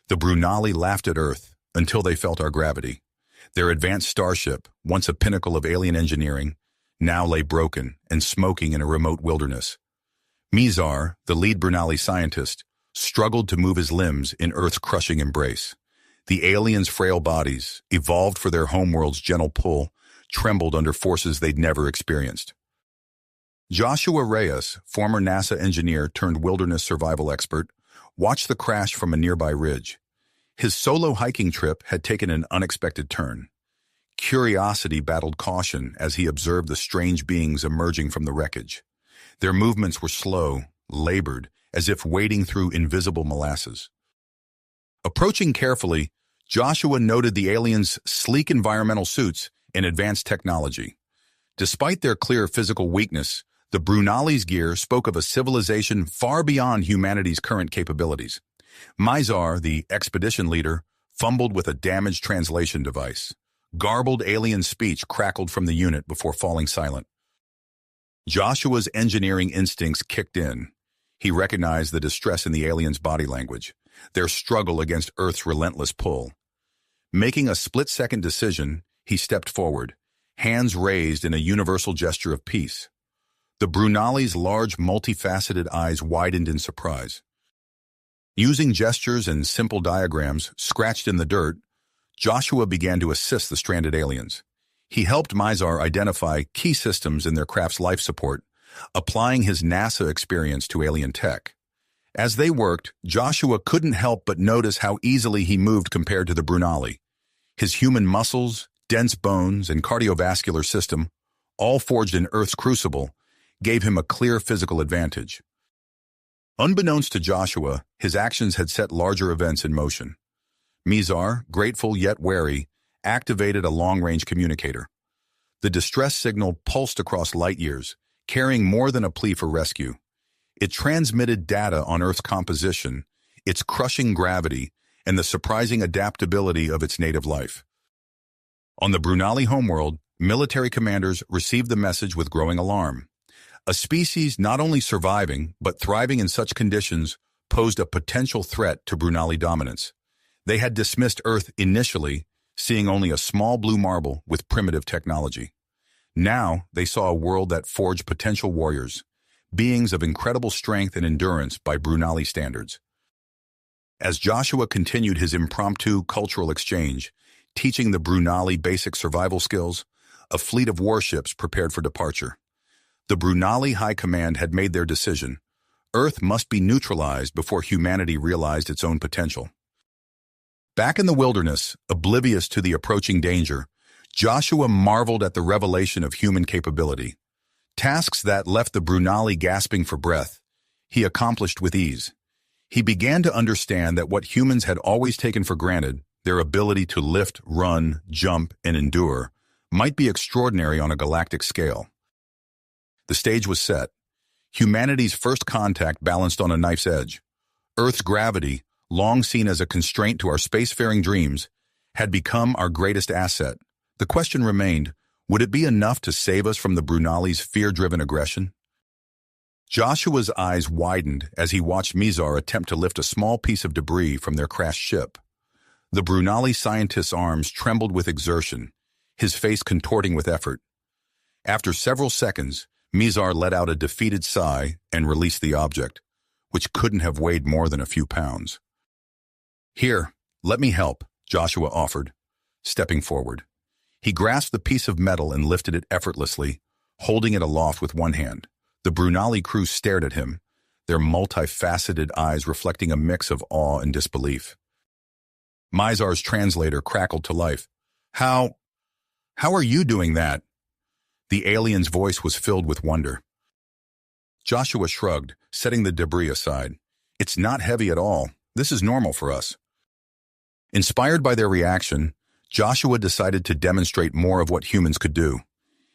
The Brunali laughed at Earth until they felt our gravity. Their advanced starship, once a pinnacle of alien engineering, now lay broken and smoking in a remote wilderness. Mizar, the lead Brunali scientist, struggled to move his limbs in Earth's crushing embrace. The aliens' frail bodies, evolved for their homeworld's gentle pull, trembled under forces they'd never experienced. Joshua Reyes, former NASA engineer turned wilderness survival expert, watched the crash from a nearby ridge. His solo hiking trip had taken an unexpected turn. Curiosity battled caution as he observed the strange beings emerging from the wreckage. Their movements were slow, labored, as if wading through invisible molasses. Approaching carefully, Joshua noted the aliens' sleek environmental suits and advanced technology. Despite their clear physical weakness, the Brunali's gear spoke of a civilization far beyond humanity's current capabilities. Mizar, the expedition leader, fumbled with a damaged translation device. Garbled alien speech crackled from the unit before falling silent. Joshua's engineering instincts kicked in. He recognized the distress in the aliens' body language, their struggle against Earth's relentless pull. Making a split-second decision, he stepped forward, hands raised in a universal gesture of peace. The Brunali's large, multifaceted eyes widened in surprise. Using gestures and simple diagrams scratched in the dirt, Joshua began to assist the stranded aliens. He helped Mizar identify key systems in their craft's life support, applying his NASA experience to alien tech. As they worked, Joshua couldn't help but notice how easily he moved compared to the Brunali. His human muscles, dense bones, and cardiovascular system, all forged in Earth's crucible, gave him a clear physical advantage. Unbeknownst to Joshua, his actions had set larger events in motion. Mizar, grateful yet wary, activated a long-range communicator. The distress signal pulsed across light years, carrying more than a plea for rescue. It transmitted data on Earth's composition, its crushing gravity, and the surprising adaptability of its native life. On the Brunali homeworld, military commanders received the message with growing alarm. A species not only surviving, but thriving in such conditions posed a potential threat to Brunali dominance. They had dismissed Earth initially, seeing only a small blue marble with primitive technology. Now they saw a world that forged potential warriors, beings of incredible strength and endurance by Brunali standards. As Joshua continued his impromptu cultural exchange, teaching the Brunali basic survival skills, a fleet of warships prepared for departure. The Brunali High Command had made their decision. Earth must be neutralized before humanity realized its own potential. Back in the wilderness, oblivious to the approaching danger, Joshua marveled at the revelation of human capability. Tasks that left the Brunali gasping for breath, he accomplished with ease. He began to understand that what humans had always taken for granted, their ability to lift, run, jump, and endure, might be extraordinary on a galactic scale. The stage was set. Humanity's first contact balanced on a knife's edge. Earth's gravity, long seen as a constraint to our spacefaring dreams, had become our greatest asset. The question remained, would it be enough to save us from the Brunali's fear-driven aggression? Joshua's eyes widened as he watched Mizar attempt to lift a small piece of debris from their crashed ship. The Brunali scientist's arms trembled with exertion, his face contorting with effort. After several seconds, Mizar let out a defeated sigh and released the object, which couldn't have weighed more than a few pounds. "Here, let me help," Joshua offered, stepping forward. He grasped the piece of metal and lifted it effortlessly, holding it aloft with one hand. The Brunali crew stared at him, their multifaceted eyes reflecting a mix of awe and disbelief. Mizar's translator crackled to life. How are you doing that?" The alien's voice was filled with wonder. Joshua shrugged, setting the debris aside. "It's not heavy at all. This is normal for us." Inspired by their reaction, Joshua decided to demonstrate more of what humans could do.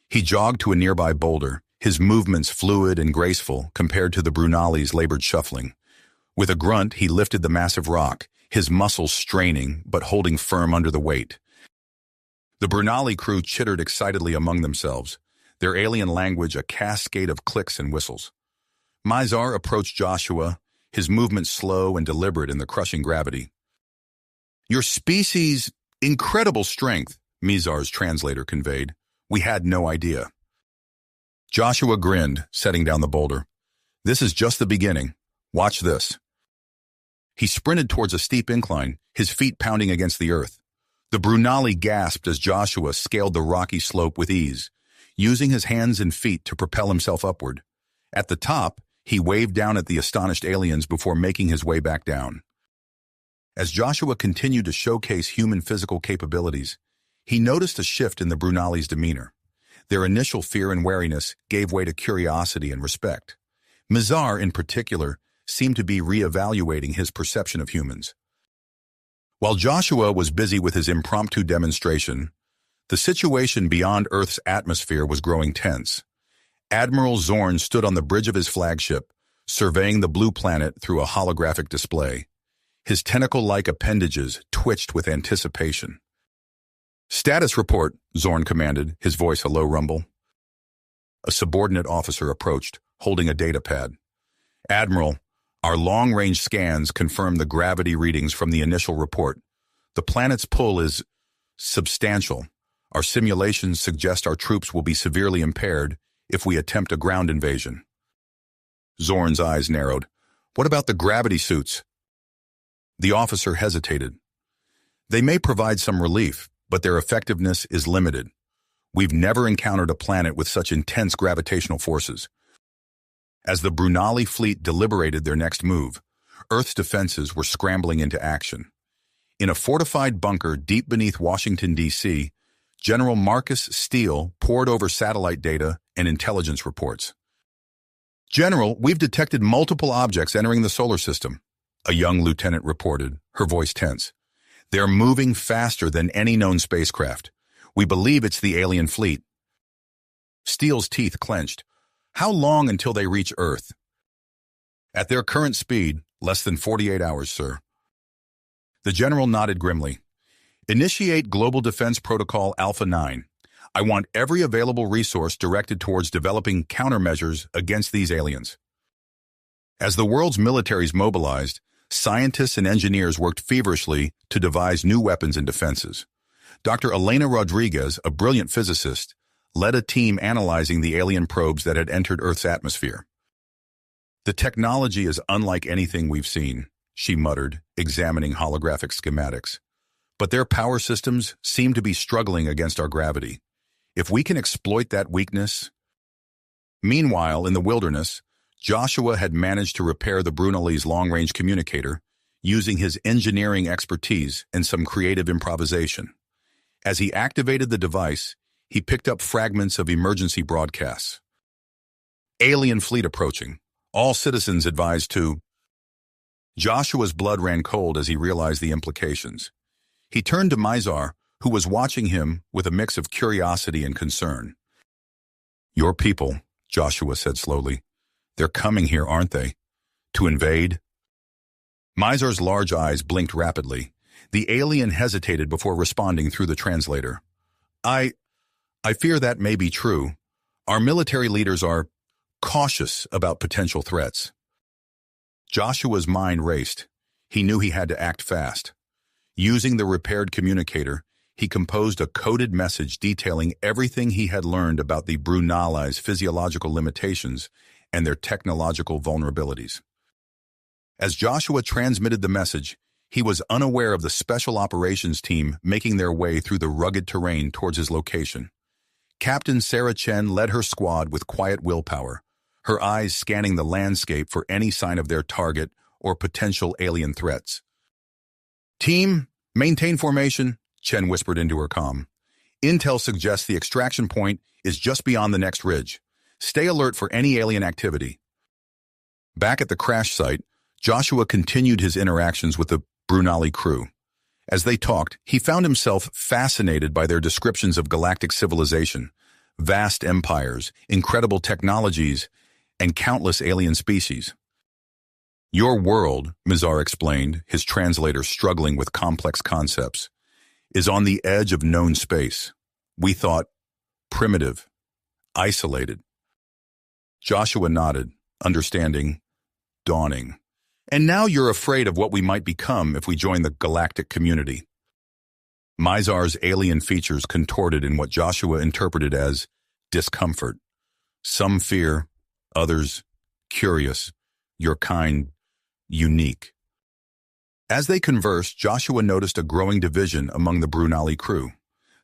He jogged to a nearby boulder, his movements fluid and graceful compared to the Brunali's labored shuffling. With a grunt, he lifted the massive rock, his muscles straining but holding firm under the weight. The Brunali crew chittered excitedly among themselves, their alien language a cascade of clicks and whistles. Mizar approached Joshua, his movements slow and deliberate in the crushing gravity. Your species' incredible strength, Mizar's translator conveyed. We had no idea. Joshua grinned, setting down the boulder. This is just the beginning. Watch this. He sprinted towards a steep incline, his feet pounding against the earth. The Brunali gasped as Joshua scaled the rocky slope with ease, using his hands and feet to propel himself upward. At the top, he waved down at the astonished aliens before making his way back down. As Joshua continued to showcase human physical capabilities, he noticed a shift in the Brunali's demeanor. Their initial fear and wariness gave way to curiosity and respect. Mizar, in particular, seemed to be re-evaluating his perception of humans. While Joshua was busy with his impromptu demonstration, the situation beyond Earth's atmosphere was growing tense. Admiral Zorn stood on the bridge of his flagship, surveying the blue planet through a holographic display. His tentacle-like appendages twitched with anticipation. "Status report," Zorn commanded, his voice a low rumble. A subordinate officer approached, holding a data pad. "Admiral, our long-range scans confirm the gravity readings from the initial report. The planet's pull is substantial. Our simulations suggest our troops will be severely impaired if we attempt a ground invasion." Zorn's eyes narrowed. "What about the gravity suits?" The officer hesitated. "They may provide some relief, but their effectiveness is limited. We've never encountered a planet with such intense gravitational forces." As the Brunali fleet deliberated their next move, Earth's defenses were scrambling into action. In a fortified bunker deep beneath Washington, D.C., General Marcus Steele pored over satellite data and intelligence reports. "General, we've detected multiple objects entering the solar system," a young lieutenant reported, her voice tense. "They're moving faster than any known spacecraft. We believe it's the alien fleet." Steele's teeth clenched. "How long until they reach Earth?" "At their current speed, less than 48 hours, sir." The general nodded grimly. "Initiate Global Defense Protocol Alpha 9. I want every available resource directed towards developing countermeasures against these aliens." As the world's militaries mobilized, scientists and engineers worked feverishly to devise new weapons and defenses. Dr. Elena Rodriguez, a brilliant physicist, led a team analyzing the alien probes that had entered Earth's atmosphere. "The technology is unlike anything we've seen," she muttered, examining holographic schematics. "But their power systems seem to be struggling against our gravity. If we can exploit that weakness..." Meanwhile, in the wilderness, Joshua had managed to repair the Brunali's long-range communicator, using his engineering expertise and some creative improvisation. As he activated the device, he picked up fragments of emergency broadcasts. "Alien fleet approaching. All citizens advised to..." Joshua's blood ran cold as he realized the implications. He turned to Mizar, who was watching him with a mix of curiosity and concern. "Your people," Joshua said slowly. "They're coming here, aren't they? To invade?" Mizar's large eyes blinked rapidly. The alien hesitated before responding through the translator. I fear that may be true. Our military leaders are cautious about potential threats." Joshua's mind raced. He knew he had to act fast. Using the repaired communicator, he composed a coded message detailing everything he had learned about the Brunali's physiological limitations and their technological vulnerabilities. As Joshua transmitted the message, he was unaware of the special operations team making their way through the rugged terrain towards his location. Captain Sarah Chen led her squad with quiet willpower, her eyes scanning the landscape for any sign of their target or potential alien threats. "Team, maintain formation," Chen whispered into her comm. "Intel suggests the extraction point is just beyond the next ridge. Stay alert for any alien activity." Back at the crash site, Joshua continued his interactions with the Brunali crew. As they talked, he found himself fascinated by their descriptions of galactic civilization, vast empires, incredible technologies, and countless alien species. "Your world," Mizar explained, his translator struggling with complex concepts, "is on the edge of known space. We thought primitive, isolated." Joshua nodded, understanding, dawning. And now you're afraid of what we might become if we join the galactic community. Mizar's alien features contorted in what Joshua interpreted as discomfort. Some fear, others curious, your kind unique. As they conversed, Joshua noticed a growing division among the Brunali crew.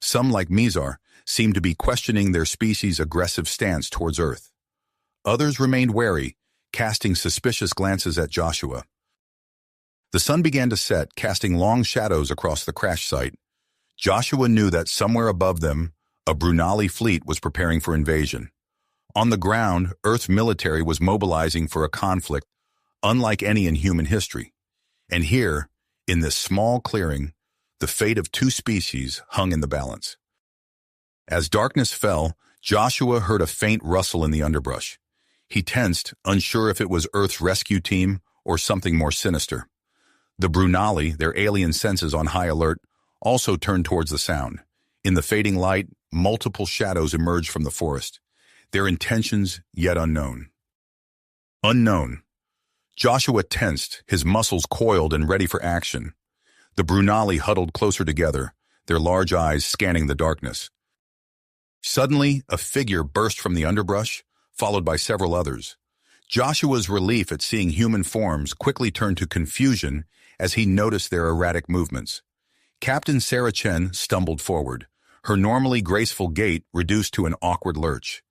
Some, like Mizar, seemed to be questioning their species' aggressive stance towards Earth. Others remained wary, casting suspicious glances at Joshua. The sun began to set, casting long shadows across the crash site. Joshua knew that somewhere above them, a Brunali fleet was preparing for invasion. On the ground, Earth's military was mobilizing for a conflict unlike any in human history. And here, in this small clearing, the fate of two species hung in the balance. As darkness fell, Joshua heard a faint rustle in the underbrush. He tensed, unsure if it was Earth's rescue team or something more sinister. The Brunali, their alien senses on high alert, also turned towards the sound. In the fading light, multiple shadows emerged from the forest, their intentions yet unknown. Unknown. Joshua tensed, his muscles coiled and ready for action. The Brunali huddled closer together, their large eyes scanning the darkness. Suddenly, a figure burst from the underbrush, followed by several others. Joshua's relief at seeing human forms quickly turned to confusion as he noticed their erratic movements. Captain Sarah Chen stumbled forward, her normally graceful gait reduced to an awkward lurch.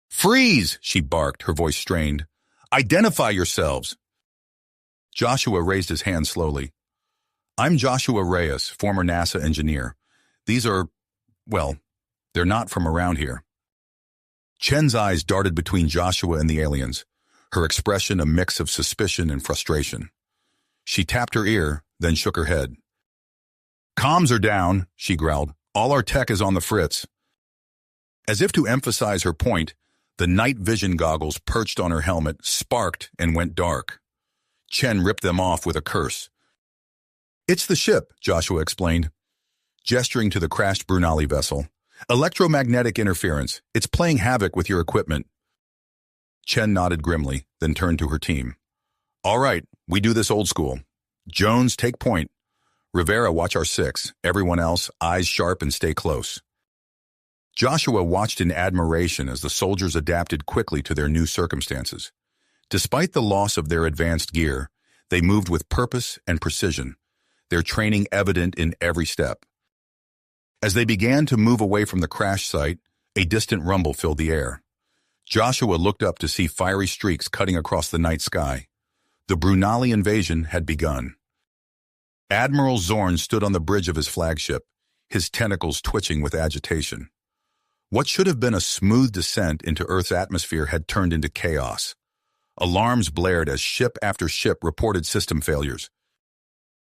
"Freeze!" she barked, her voice strained. "Identify yourselves!" Joshua raised his hand slowly. "I'm Joshua Reyes, former NASA engineer. These are, well, they're not from around here." Chen's eyes darted between Joshua and the aliens, her expression a mix of suspicion and frustration. She tapped her ear, then shook her head. "Comms are down," she growled. "All our tech is on the fritz." As if to emphasize her point, the night vision goggles perched on her helmet sparked and went dark. Chen ripped them off with a curse. "It's the ship," Joshua explained, gesturing to the crashed Brunali vessel. "Electromagnetic interference. It's playing havoc with your equipment." Chen nodded grimly, then turned to her team. "All right, we do this old school. Jones, take point. Rivera, watch our six. Everyone else, eyes sharp and stay close." Joshua watched in admiration as the soldiers adapted quickly to their new circumstances. Despite the loss of their advanced gear, they moved with purpose and precision, their training evident in every step. As they began to move away from the crash site, a distant rumble filled the air. Joshua looked up to see fiery streaks cutting across the night sky. The Brunali invasion had begun. Admiral Zorn stood on the bridge of his flagship, his tentacles twitching with agitation. What should have been a smooth descent into Earth's atmosphere had turned into chaos. Alarms blared as ship after ship reported system failures.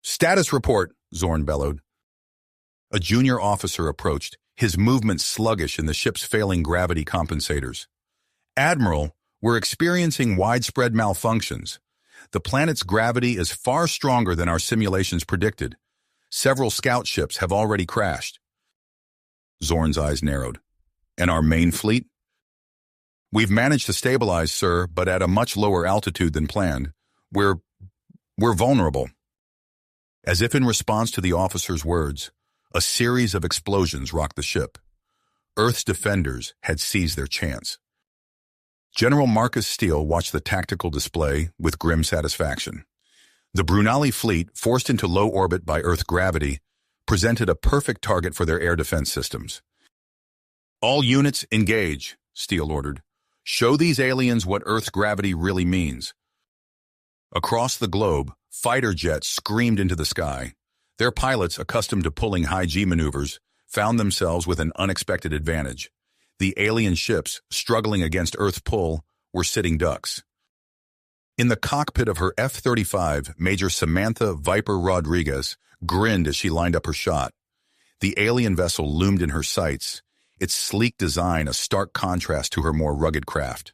"Status report," Zorn bellowed. A junior officer approached, his movements sluggish in the ship's failing gravity compensators. "Admiral, we're experiencing widespread malfunctions. The planet's gravity is far stronger than our simulations predicted. Several scout ships have already crashed." Zorn's eyes narrowed. "And our main fleet?" "We've managed to stabilize, sir, but at a much lower altitude than planned. We're vulnerable." As if in response to the officer's words, a series of explosions rocked the ship. Earth's defenders had seized their chance. General Marcus Steele watched the tactical display with grim satisfaction. The Brunali fleet, forced into low orbit by Earth gravity, presented a perfect target for their air defense systems. "All units, engage," Steele ordered. "Show these aliens what Earth's gravity really means." Across the globe, fighter jets screamed into the sky. Their pilots, accustomed to pulling high-G maneuvers, found themselves with an unexpected advantage. The alien ships, struggling against Earth's pull, were sitting ducks. In the cockpit of her F-35, Major Samantha Viper Rodriguez grinned as she lined up her shot. The alien vessel loomed in her sights, its sleek design a stark contrast to her more rugged craft.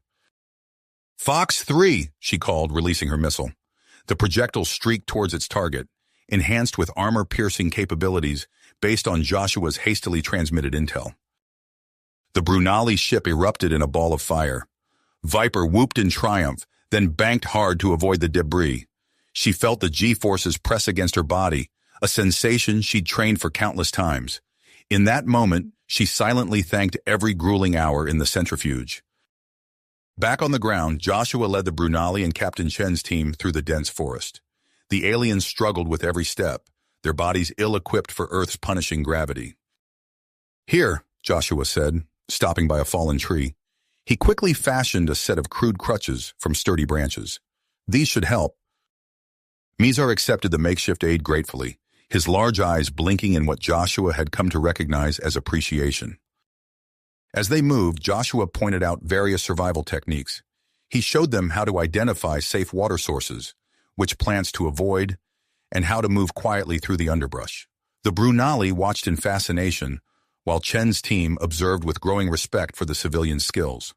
"Fox 3, she called, releasing her missile. The projectile streaked towards its target, enhanced with armor-piercing capabilities based on Joshua's hastily transmitted intel. The Brunali ship erupted in a ball of fire. Viper whooped in triumph, then banked hard to avoid the debris. She felt the G-forces press against her body, a sensation she'd trained for countless times. In that moment, she silently thanked every grueling hour in the centrifuge. Back on the ground, Joshua led the Brunali and Captain Chen's team through the dense forest. The aliens struggled with every step, their bodies ill-equipped for Earth's punishing gravity. "Here," Joshua said, stopping by a fallen tree. He quickly fashioned a set of crude crutches from sturdy branches. "These should help." Mizar accepted the makeshift aid gratefully, his large eyes blinking in what Joshua had come to recognize as appreciation. As they moved, Joshua pointed out various survival techniques. He showed them how to identify safe water sources, which plants to avoid, and how to move quietly through the underbrush. The Brunali watched in fascination, while Chen's team observed with growing respect for the civilians' skills.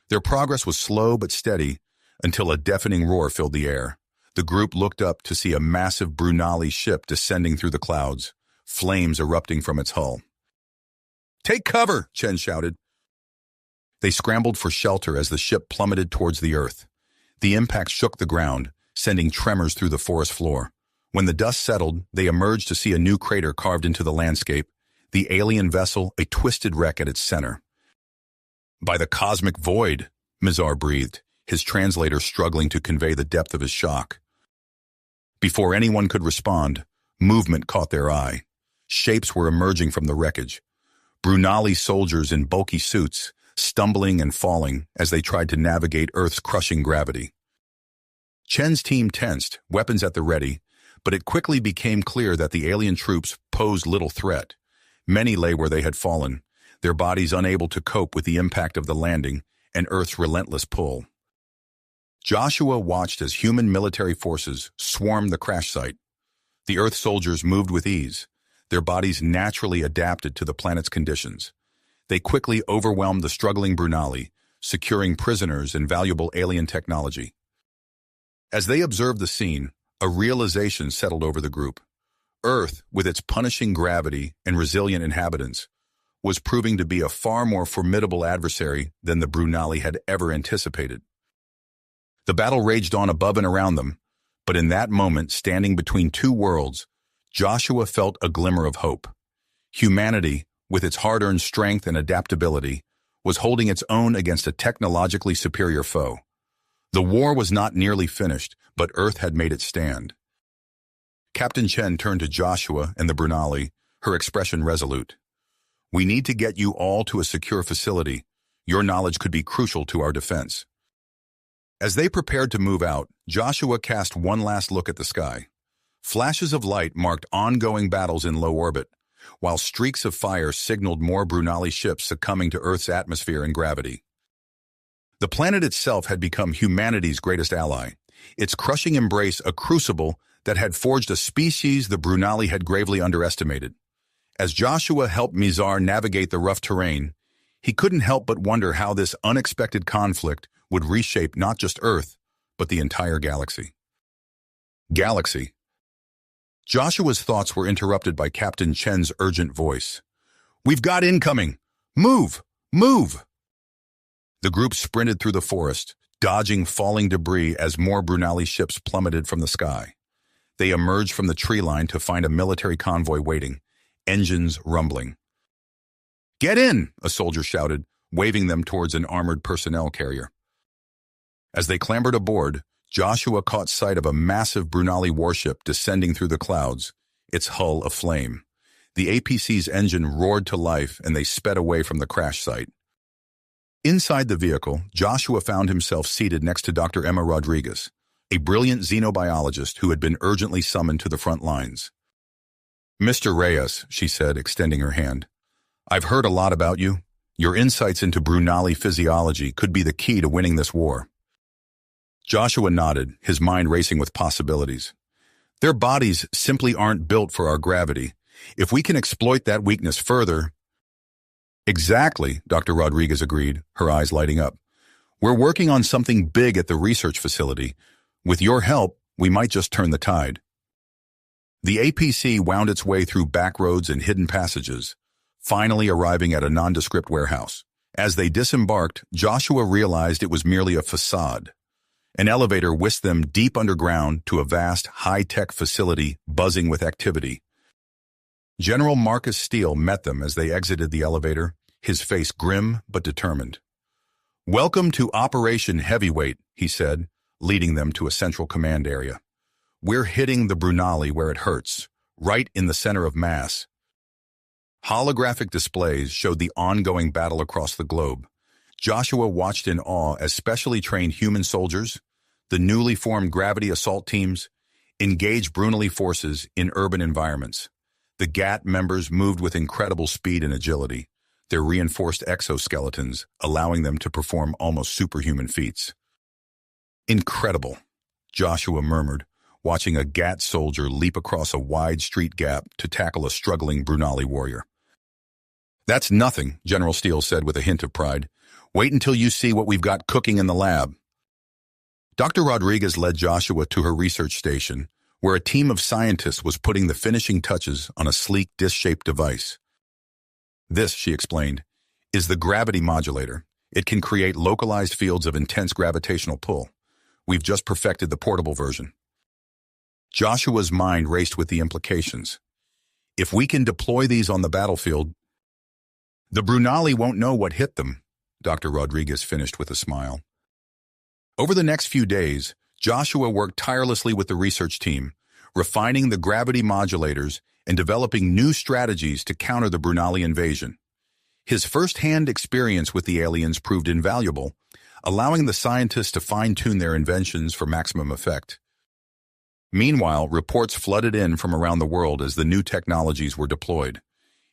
Their progress was slow but steady until a deafening roar filled the air. The group looked up to see a massive Brunali ship descending through the clouds, flames erupting from its hull. "Take cover!" Chen shouted. They scrambled for shelter as the ship plummeted towards the earth. The impact shook the ground, sending tremors through the forest floor. When the dust settled, they emerged to see a new crater carved into the landscape, the alien vessel a twisted wreck at its center. "By the cosmic void," Mizar breathed, his translator struggling to convey the depth of his shock. Before anyone could respond, movement caught their eye. Shapes were emerging from the wreckage. Brunali soldiers in bulky suits, stumbling and falling as they tried to navigate Earth's crushing gravity. Chen's team tensed, weapons at the ready, but it quickly became clear that the alien troops posed little threat. Many lay where they had fallen, their bodies unable to cope with the impact of the landing and Earth's relentless pull. Joshua watched as human military forces swarmed the crash site. The Earth soldiers moved with ease, their bodies naturally adapted to the planet's conditions. They quickly overwhelmed the struggling Brunali, securing prisoners and valuable alien technology. As they observed the scene, a realization settled over the group. Earth, with its punishing gravity and resilient inhabitants, was proving to be a far more formidable adversary than the Brunali had ever anticipated. The battle raged on above and around them, but in that moment, standing between two worlds, Joshua felt a glimmer of hope. Humanity, with its hard-earned strength and adaptability, was holding its own against a technologically superior foe. The war was not nearly finished, but Earth had made it stand. Captain Chen turned to Joshua and the Brunali, her expression resolute. "We need to get you all to a secure facility. Your knowledge could be crucial to our defense." As they prepared to move out, Joshua cast one last look at the sky. Flashes of light marked ongoing battles in low orbit, while streaks of fire signaled more Brunali ships succumbing to Earth's atmosphere and gravity. The planet itself had become humanity's greatest ally, its crushing embrace a crucible that had forged a species the Brunali had gravely underestimated. As Joshua helped Mizar navigate the rough terrain, he couldn't help but wonder how this unexpected conflict would reshape not just Earth, but the entire galaxy. Galaxy. Joshua's thoughts were interrupted by Captain Chen's urgent voice. "We've got incoming! Move! Move!" The group sprinted through the forest, dodging falling debris as more Brunali ships plummeted from the sky. They emerged from the tree line to find a military convoy waiting, engines rumbling. "Get in!" a soldier shouted, waving them towards an armored personnel carrier. As they clambered aboard, Joshua caught sight of a massive Brunali warship descending through the clouds, its hull aflame. The APC's engine roared to life and they sped away from the crash site. Inside the vehicle, Joshua found himself seated next to Dr. Emma Rodriguez, a brilliant xenobiologist who had been urgently summoned to the front lines. "Mr. Reyes," she said, extending her hand, "I've heard a lot about you. Your insights into Brunali physiology could be the key to winning this war." Joshua nodded, his mind racing with possibilities. "Their bodies simply aren't built for our gravity. If we can exploit that weakness further—" "Exactly," Dr. Rodriguez agreed, her eyes lighting up. "We're working on something big at the research facility. With your help, we might just turn the tide." The APC wound its way through back roads and hidden passages, finally arriving at a nondescript warehouse. As they disembarked, Joshua realized it was merely a facade. An elevator whisked them deep underground to a vast, high-tech facility buzzing with activity. General Marcus Steele met them as they exited the elevator, his face grim but determined. "Welcome to Operation Heavyweight," he said, leading them to a central command area. "We're hitting the Brunali where it hurts, right in the center of mass." Holographic displays showed the ongoing battle across the globe. Joshua watched in awe as specially trained human soldiers, the newly formed gravity assault teams, engaged Brunali forces in urban environments. The GAT members moved with incredible speed and agility, their reinforced exoskeletons allowing them to perform almost superhuman feats. "Incredible," Joshua murmured, watching a GAT soldier leap across a wide street gap to tackle a struggling Brunali warrior. "That's nothing," General Steele said with a hint of pride. "Wait until you see what we've got cooking in the lab." Dr. Rodriguez led Joshua to her research station, where a team of scientists was putting the finishing touches on a sleek disc-shaped device. "This," she explained, "is the gravity modulator. It can create localized fields of intense gravitational pull. We've just perfected the portable version." Joshua's mind raced with the implications. If we can deploy these on the battlefield, the Brunali won't know what hit them, Dr. Rodriguez finished with a smile. Over the next few days, Joshua worked tirelessly with the research team, refining the gravity modulators and developing new strategies to counter the Brunali invasion. His first-hand experience with the aliens proved invaluable, allowing the scientists to fine-tune their inventions for maximum effect. Meanwhile, reports flooded in from around the world as the new technologies were deployed.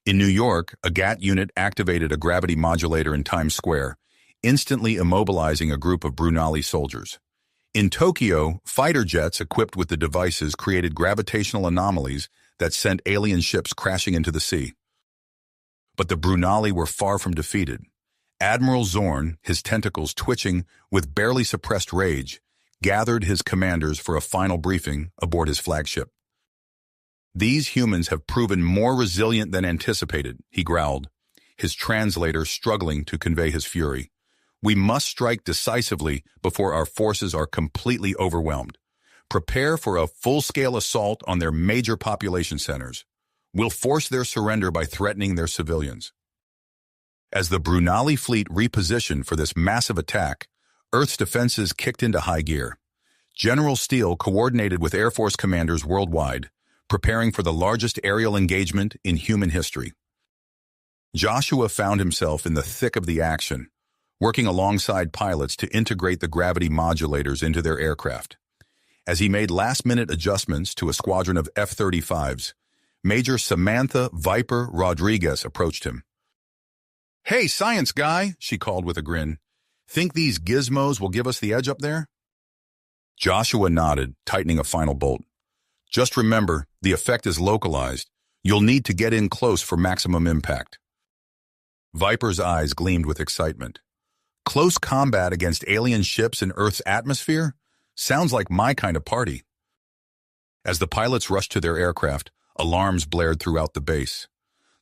In New York, a GAT unit activated a gravity modulator in Times Square, instantly immobilizing a group of Brunali soldiers. In Tokyo, fighter jets equipped with the devices created gravitational anomalies that sent alien ships crashing into the sea. But the Brunali were far from defeated. Admiral Zorn, his tentacles twitching with barely suppressed rage, gathered his commanders for a final briefing aboard his flagship. "These humans have proven more resilient than anticipated," he growled, his translator struggling to convey his fury. "We must strike decisively before our forces are completely overwhelmed. Prepare for a full-scale assault on their major population centers. We'll force their surrender by threatening their civilians." As the Brunali fleet repositioned for this massive attack, Earth's defenses kicked into high gear. General Steele coordinated with Air Force commanders worldwide, preparing for the largest aerial engagement in human history. Joshua found himself in the thick of the action, working alongside pilots to integrate the gravity modulators into their aircraft. As he made last-minute adjustments to a squadron of F-35s, Major Samantha Viper Rodriguez approached him. "Hey, science guy," she called with a grin. "Think these gizmos will give us the edge up there?" Joshua nodded, tightening a final bolt. "Just remember, the effect is localized. You'll need to get in close for maximum impact." Viper's eyes gleamed with excitement. "Close combat against alien ships in Earth's atmosphere? Sounds like my kind of party." As the pilots rushed to their aircraft, alarms blared throughout the base.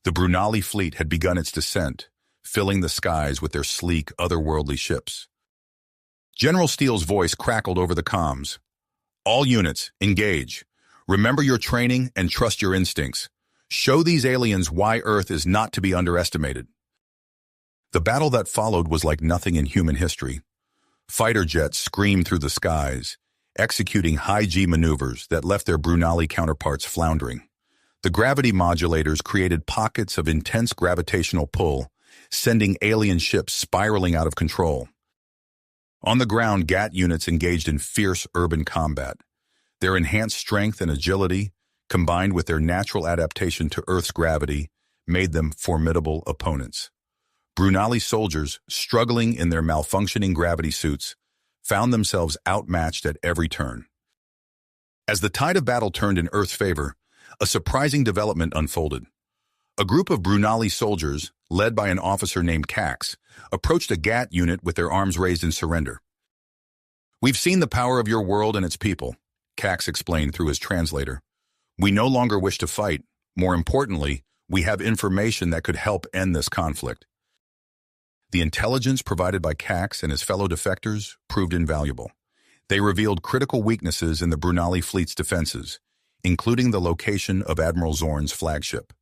The Brunali fleet had begun its descent, filling the skies with their sleek, otherworldly ships. General Steele's voice crackled over the comms. "All units, engage. Remember your training and trust your instincts. Show these aliens why Earth is not to be underestimated." The battle that followed was like nothing in human history. Fighter jets screamed through the skies, executing high-G maneuvers that left their Brunali counterparts floundering. The gravity modulators created pockets of intense gravitational pull, sending alien ships spiraling out of control. On the ground, GAT units engaged in fierce urban combat. Their enhanced strength and agility, combined with their natural adaptation to Earth's gravity, made them formidable opponents. Brunali soldiers, struggling in their malfunctioning gravity suits, found themselves outmatched at every turn. As the tide of battle turned in Earth's favor, a surprising development unfolded. A group of Brunali soldiers, led by an officer named Cax, approached a GAT unit with their arms raised in surrender. "We've seen the power of your world and its people," Cax explained through his translator. "We no longer wish to fight. More importantly, we have information that could help end this conflict." The intelligence provided by Cax and his fellow defectors proved invaluable. They revealed critical weaknesses in the Brunali fleet's defenses, including the location of Admiral Zorn's flagship.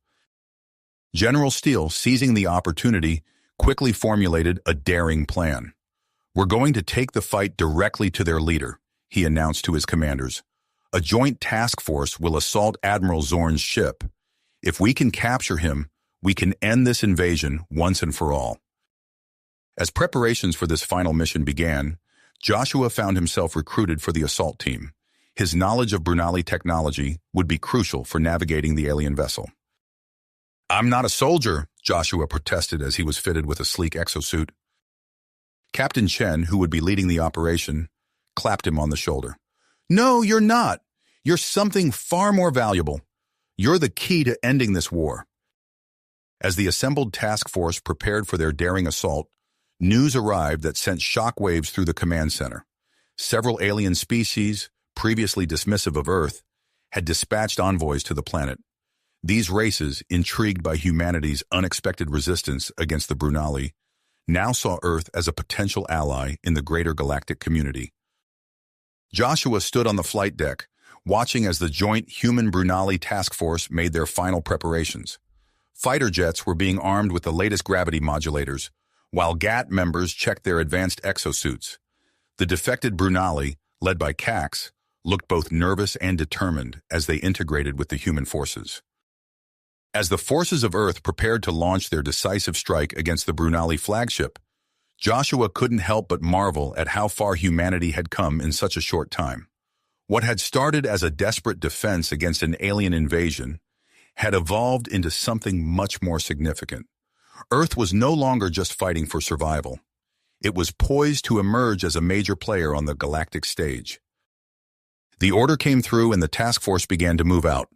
General Steele, seizing the opportunity, quickly formulated a daring plan. "We're going to take the fight directly to their leader," he announced to his commanders. "A joint task force will assault Admiral Zorn's ship. If we can capture him, we can end this invasion once and for all." As preparations for this final mission began, Joshua found himself recruited for the assault team. His knowledge of Brunali technology would be crucial for navigating the alien vessel. "I'm not a soldier," Joshua protested as he was fitted with a sleek exosuit. Captain Chen, who would be leading the operation, clapped him on the shoulder. "No, you're not. You're something far more valuable. You're the key to ending this war." As the assembled task force prepared for their daring assault, news arrived that sent shockwaves through the command center. Several alien species, previously dismissive of Earth, had dispatched envoys to the planet. These races, intrigued by humanity's unexpected resistance against the Brunali, now saw Earth as a potential ally in the greater galactic community. Joshua stood on the flight deck, watching as the joint Human-Brunali task force made their final preparations. Fighter jets were being armed with the latest gravity modulators, while GAT members checked their advanced exosuits. The defected Brunali, led by Cax, looked both nervous and determined as they integrated with the human forces. As the forces of Earth prepared to launch their decisive strike against the Brunali flagship, Joshua couldn't help but marvel at how far humanity had come in such a short time. What had started as a desperate defense against an alien invasion had evolved into something much more significant. Earth was no longer just fighting for survival. It was poised to emerge as a major player on the galactic stage. The order came through and the task force began to move out.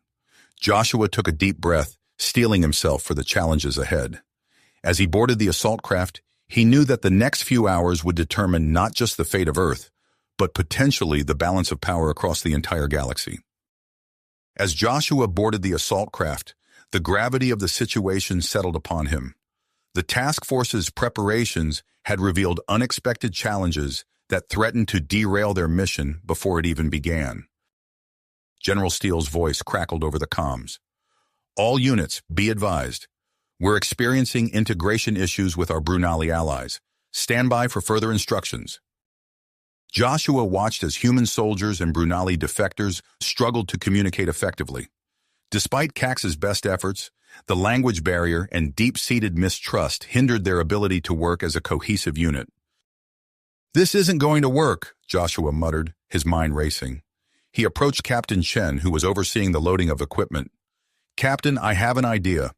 Joshua took a deep breath, steeling himself for the challenges ahead. As he boarded the assault craft, he knew that the next few hours would determine not just the fate of Earth, but potentially the balance of power across the entire galaxy. As Joshua boarded the assault craft, the gravity of the situation settled upon him. The task force's preparations had revealed unexpected challenges that threatened to derail their mission before it even began. General Steele's voice crackled over the comms. "All units, be advised. We're experiencing integration issues with our Brunali allies. Stand by for further instructions." Joshua watched as human soldiers and Brunali defectors struggled to communicate effectively. Despite Cax's best efforts, the language barrier and deep-seated mistrust hindered their ability to work as a cohesive unit. "This isn't going to work," Joshua muttered, his mind racing. He approached Captain Chen, who was overseeing the loading of equipment. "Captain, I have an idea."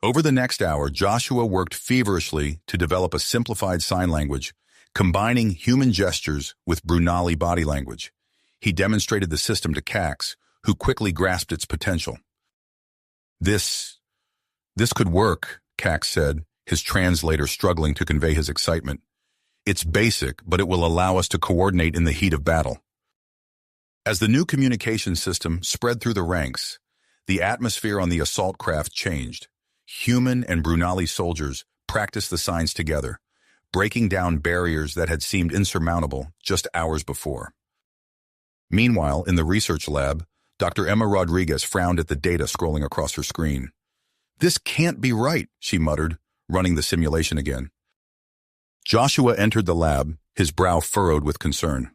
Over the next hour, Joshua worked feverishly to develop a simplified sign language, combining human gestures with Brunali body language. He demonstrated the system to Cax, who quickly grasped its potential. This could work," Cax said, his translator struggling to convey his excitement. "It's basic, but it will allow us to coordinate in the heat of battle." As the new communication system spread through the ranks, the atmosphere on the assault craft changed. Human and Brunali soldiers practiced the signs together, breaking down barriers that had seemed insurmountable just hours before. Meanwhile, in the research lab, Dr. Emma Rodriguez frowned at the data scrolling across her screen. "This can't be right," she muttered, running the simulation again. Joshua entered the lab, his brow furrowed with concern.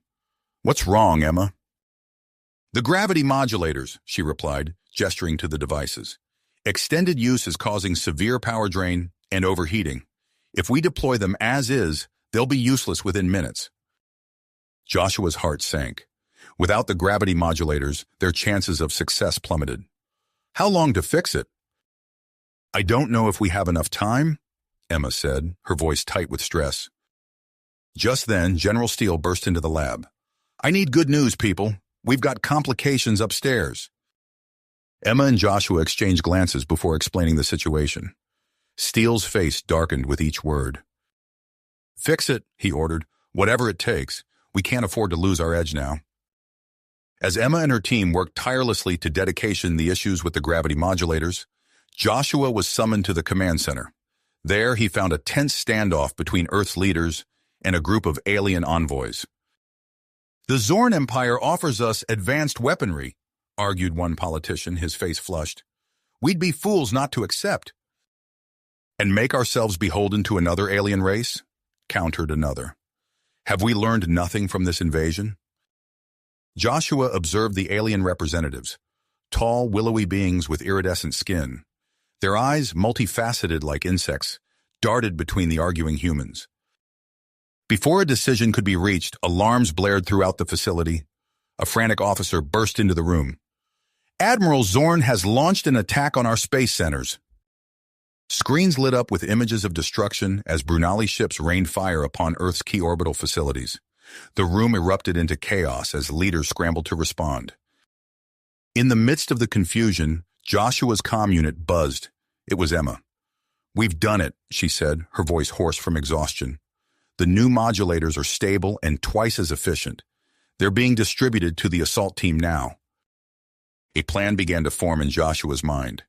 "What's wrong, Emma?" "The gravity modulators," she replied, gesturing to the devices. "Extended use is causing severe power drain and overheating. If we deploy them as is, they'll be useless within minutes." Joshua's heart sank. Without the gravity modulators, their chances of success plummeted. "How long to fix it?" "I don't know if we have enough time," Emma said, her voice tight with stress. Just then, General Steele burst into the lab. "I need good news, people. We've got complications upstairs." Emma and Joshua exchanged glances before explaining the situation. Steele's face darkened with each word. "Fix it," he ordered. "Whatever it takes. We can't afford to lose our edge now." As Emma and her team worked tirelessly to dedication the issues with the gravity modulators, Joshua was summoned to the command center. There, he found a tense standoff between Earth's leaders and a group of alien envoys. The Zorn Empire offers us advanced weaponry, argued one politician, his face flushed. We'd be fools not to accept. And make ourselves beholden to another alien race? Countered another. Have we learned nothing from this invasion? Joshua observed the alien representatives, tall, willowy beings with iridescent skin. Their eyes, multifaceted like insects, darted between the arguing humans. Before a decision could be reached, alarms blared throughout the facility. A frantic officer burst into the room. Admiral Zorn has launched an attack on our space centers. Screens lit up with images of destruction as Brunali ships rained fire upon Earth's key orbital facilities. The room erupted into chaos as leaders scrambled to respond. In the midst of the confusion, Joshua's comm unit buzzed. It was Emma. We've done it, she said, her voice hoarse from exhaustion. The new modulators are stable and twice as efficient. They're being distributed to the assault team now. A plan began to form in Joshua's mind.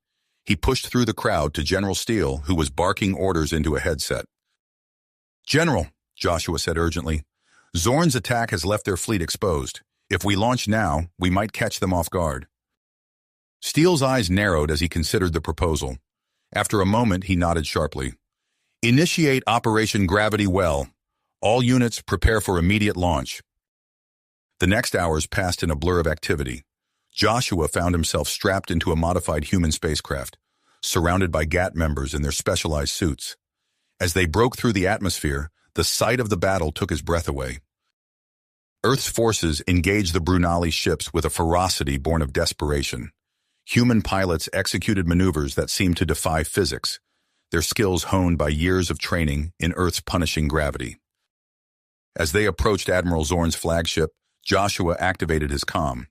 He pushed through the crowd to General Steele, who was barking orders into a headset. General, Joshua said urgently, Zorn's attack has left their fleet exposed. If we launch now, we might catch them off guard. Steele's eyes narrowed as he considered the proposal. After a moment, he nodded sharply. Initiate Operation Gravity Well. All units prepare for immediate launch. The next hours passed in a blur of activity. Joshua found himself strapped into a modified human spacecraft, surrounded by GAT members in their specialized suits. As they broke through the atmosphere, the sight of the battle took his breath away. Earth's forces engaged the Brunali ships with a ferocity born of desperation. Human pilots executed maneuvers that seemed to defy physics, their skills honed by years of training in Earth's punishing gravity. As they approached Admiral Zorn's flagship, Joshua activated his comm.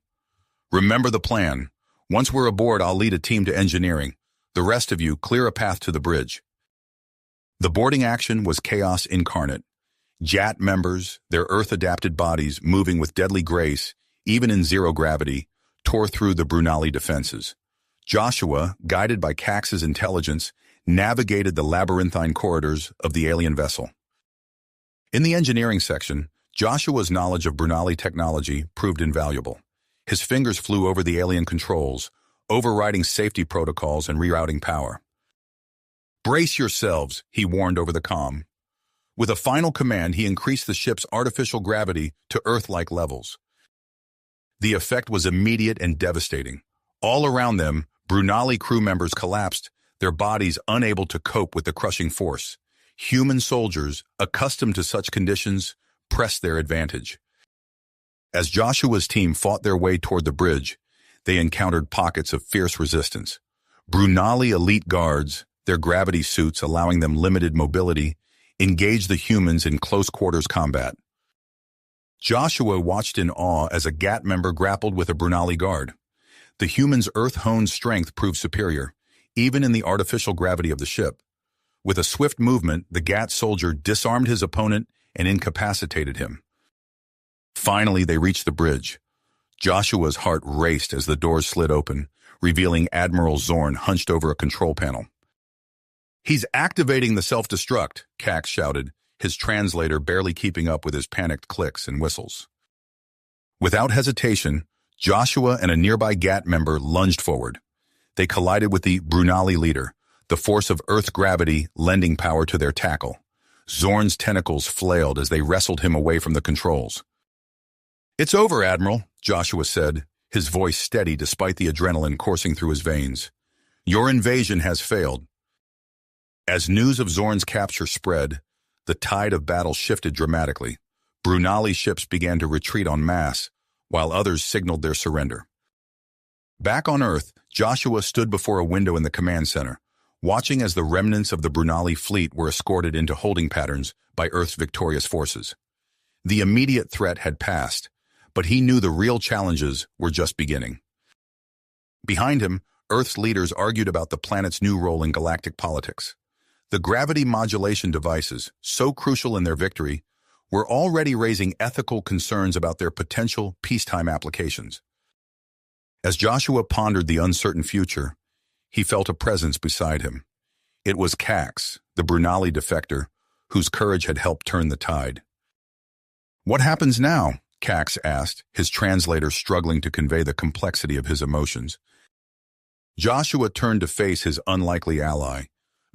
Remember the plan. Once we're aboard, I'll lead a team to engineering. The rest of you clear a path to the bridge. The boarding action was chaos incarnate. JAT members, their Earth-adapted bodies moving with deadly grace, even in zero gravity, tore through the Brunali defenses. Joshua, guided by Cax's intelligence, navigated the labyrinthine corridors of the alien vessel. In the engineering section, Joshua's knowledge of Brunali technology proved invaluable. His fingers flew over the alien controls, overriding safety protocols and rerouting power. Brace yourselves, he warned over the comm. With a final command, he increased the ship's artificial gravity to Earth-like levels. The effect was immediate and devastating. All around them, Brunali crew members collapsed, their bodies unable to cope with the crushing force. Human soldiers, accustomed to such conditions, pressed their advantage. As Joshua's team fought their way toward the bridge, they encountered pockets of fierce resistance. Brunali elite guards, their gravity suits allowing them limited mobility, engaged the humans in close-quarters combat. Joshua watched in awe as a GAT member grappled with a Brunali guard. The human's Earth-honed strength proved superior, even in the artificial gravity of the ship. With a swift movement, the GAT soldier disarmed his opponent and incapacitated him. Finally, they reached the bridge. Joshua's heart raced as the doors slid open, revealing Admiral Zorn hunched over a control panel. He's activating the self-destruct, Cax shouted, his translator barely keeping up with his panicked clicks and whistles. Without hesitation, Joshua and a nearby GAT member lunged forward. They collided with the Brunali leader, the force of Earth's gravity lending power to their tackle. Zorn's tentacles flailed as they wrestled him away from the controls. It's over, Admiral, Joshua said, his voice steady despite the adrenaline coursing through his veins. Your invasion has failed. As news of Zorn's capture spread, the tide of battle shifted dramatically. Brunali ships began to retreat en masse, while others signaled their surrender. Back on Earth, Joshua stood before a window in the command center, watching as the remnants of the Brunali fleet were escorted into holding patterns by Earth's victorious forces. The immediate threat had passed, but he knew the real challenges were just beginning. Behind him, Earth's leaders argued about the planet's new role in galactic politics. The gravity modulation devices, so crucial in their victory, were already raising ethical concerns about their potential peacetime applications. As Joshua pondered the uncertain future, he felt a presence beside him. It was Cax, the Brunali defector, whose courage had helped turn the tide. What happens now? Cax asked, his translator struggling to convey the complexity of his emotions. Joshua turned to face his unlikely ally,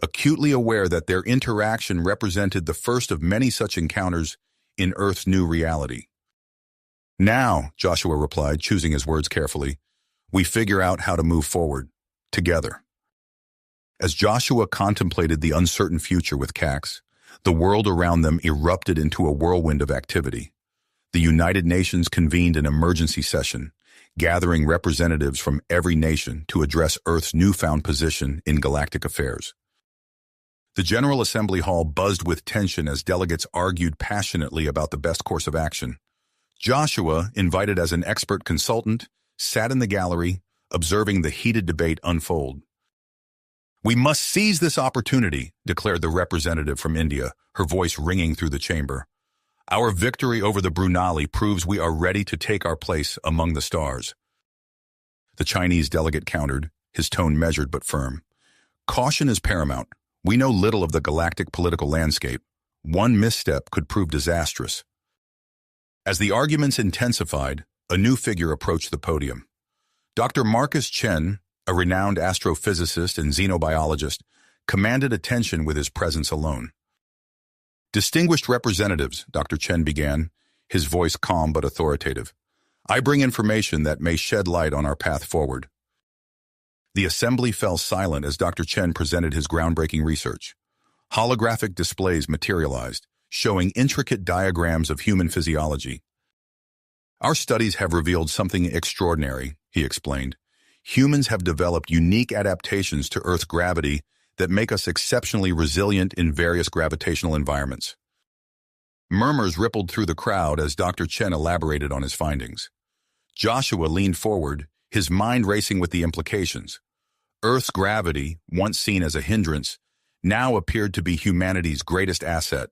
acutely aware that their interaction represented the first of many such encounters in Earth's new reality. Now, Joshua replied, choosing his words carefully, we figure out how to move forward, together. As Joshua contemplated the uncertain future with Cax, the world around them erupted into a whirlwind of activity. The United Nations convened an emergency session, gathering representatives from every nation to address Earth's newfound position in galactic affairs. The General Assembly Hall buzzed with tension as delegates argued passionately about the best course of action. Joshua, invited as an expert consultant, sat in the gallery, observing the heated debate unfold. We must seize this opportunity, declared the representative from India, her voice ringing through the chamber. Our victory over the Brunali proves we are ready to take our place among the stars. The Chinese delegate countered, his tone measured but firm. Caution is paramount. We know little of the galactic political landscape. One misstep could prove disastrous. As the arguments intensified, a new figure approached the podium. Dr. Marcus Chen, a renowned astrophysicist and xenobiologist, commanded attention with his presence alone. Distinguished representatives, Dr. Chen began, his voice calm but authoritative. I bring information that may shed light on our path forward. The assembly fell silent as Dr. Chen presented his groundbreaking research. Holographic displays materialized, showing intricate diagrams of human physiology. Our studies have revealed something extraordinary, he explained. Humans have developed unique adaptations to Earth's gravity that make us exceptionally resilient in various gravitational environments. Murmurs rippled through the crowd as Dr. Chen elaborated on his findings. Joshua leaned forward, his mind racing with the implications. Earth's gravity, once seen as a hindrance, now appeared to be humanity's greatest asset.